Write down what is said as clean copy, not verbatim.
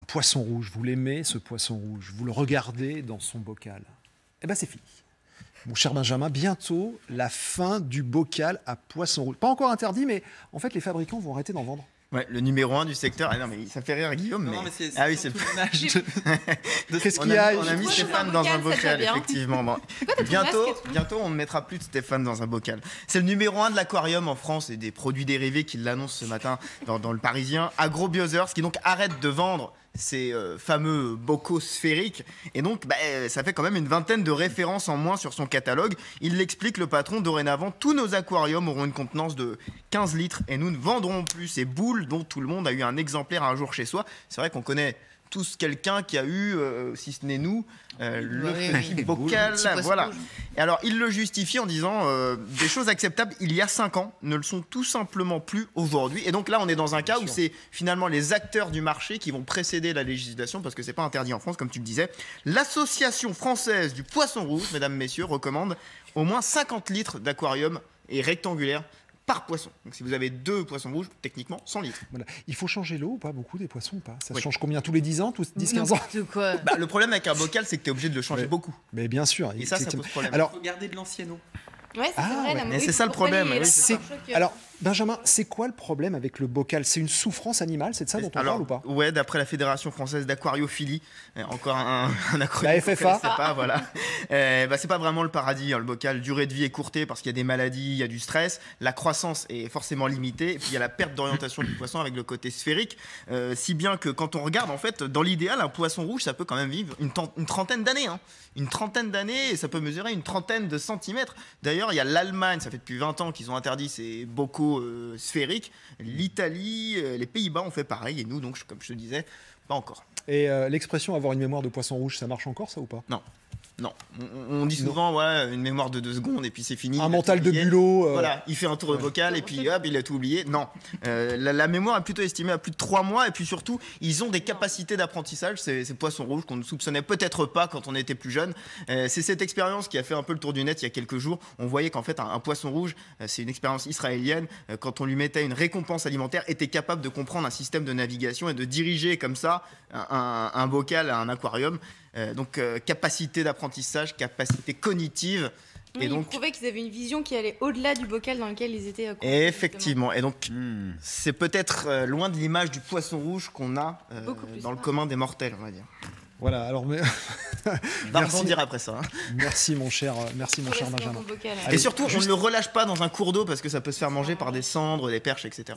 poisson rouge, vous l'aimez ce poisson rouge, vous le regardez dans son bocal. Eh bien c'est fini. Mon cher Benjamin, bientôt la fin du bocal à poisson rouge. Pas encore interdit, mais en fait les fabricants vont arrêter d'en vendre. Ouais, le numéro 1 du secteur. Ah non, mais ça fait rire Guillaume. Non, Mais... mais ah oui, c'est Qu'est-ce qu'il y a? On a mis Stéphane dans un bocal, effectivement. Bon. Bientôt, on ne mettra plus de Stéphane dans un bocal. C'est le numéro 1 de l'aquarium en France et des produits dérivés qui l'annoncent ce matin dans le Parisien. Agrobiothers, qui donc arrête de vendre ces fameux bocaux sphériques. Et donc, ça fait quand même une vingtaine de références en moins sur son catalogue. Il l'explique, le patron, dorénavant, tous nos aquariums auront une contenance de 15 litres et nous ne vendrons plus ces boules dont tout le monde a eu un exemplaire un jour chez soi. C'est vrai qu'on connaît tous quelqu'un qui a eu, si ce n'est nous, le petit bocal. Voilà. Et alors, il le justifie en disant des choses acceptables il y a 5 ans ne le sont tout simplement plus aujourd'hui. Et donc là, on est dans un cas où c'est finalement les acteurs du marché qui vont précéder la législation parce que c'est pas interdit en France, comme tu le disais. L'Association française du poisson rouge, mesdames, messieurs, recommande au moins 50 litres d'aquarium et rectangulaire par poisson. Donc si vous avez 2 poissons rouges, techniquement 100 litres. Voilà. Il faut changer l'eau ou pas beaucoup des poissons ou pas? Ça change combien tous les 10 ans, tous 10-15 ans? Quoi. Le problème avec un bocal, c'est que tu es obligé de le changer beaucoup. Mais bien sûr. Et ça pose problème. Alors, il faut garder de l'ancienne eau. Ouais, c'est vrai. Ouais. Mais c'est ça le problème. Alors, Benjamin, c'est quoi le problème avec le bocal? C'est une souffrance animale, c'est de ça dont on parle ou pas? Ouais, d'après la Fédération française d'aquariophilie, encore un acronyme. La FFA. Pas, voilà. C'est pas vraiment le paradis, hein, le bocal. Durée de vie est courtée parce qu'il y a des maladies, il y a du stress, la croissance est forcément limitée, et puis il y a la perte d'orientation du poisson avec le côté sphérique, si bien que quand on regarde, en fait, dans l'idéal, un poisson rouge, ça peut quand même vivre une trentaine d'années. Hein. Une trentaine d'années, et ça peut mesurer une trentaine de centimètres. D'ailleurs, il y a l'Allemagne, ça fait depuis 20 ans qu'ils ont interdit ces bocaux sphériques. L'Italie, les Pays-Bas ont fait pareil, et nous, donc, comme je te disais, pas encore. Et l'expression avoir une mémoire de poisson rouge, ça marche encore, ça ou pas? Non. Non, on dit souvent une mémoire de 2 secondes et puis c'est fini. Un mental de bulot. Voilà, il fait un tour de bocal et puis hop, il a tout oublié. Non, la mémoire est plutôt estimée à plus de 3 mois et puis surtout, ils ont des capacités d'apprentissage, ces poissons rouges qu'on ne soupçonnait peut-être pas quand on était plus jeune. C'est cette expérience qui a fait un peu le tour du net il y a quelques jours. On voyait qu'en fait, un poisson rouge, c'est une expérience israélienne. Quand on lui mettait une récompense alimentaire, était capable de comprendre un système de navigation et de diriger comme ça un bocal à un aquarium. Donc capacité d'apprentissage, capacité cognitive. Oui, et donc, ils prouvaient qu'ils avaient une vision qui allait au-delà du bocal dans lequel ils étaient. Effectivement. Et donc c'est peut-être loin de l'image du poisson rouge qu'on a dans le commun des mortels, on va dire. Voilà, alors mais va rebondir après ça. Hein. Merci mon cher Benjamin. Bocal, et surtout, on ne le relâche pas dans un cours d'eau parce que ça peut se faire manger par des cendres, des perches, etc.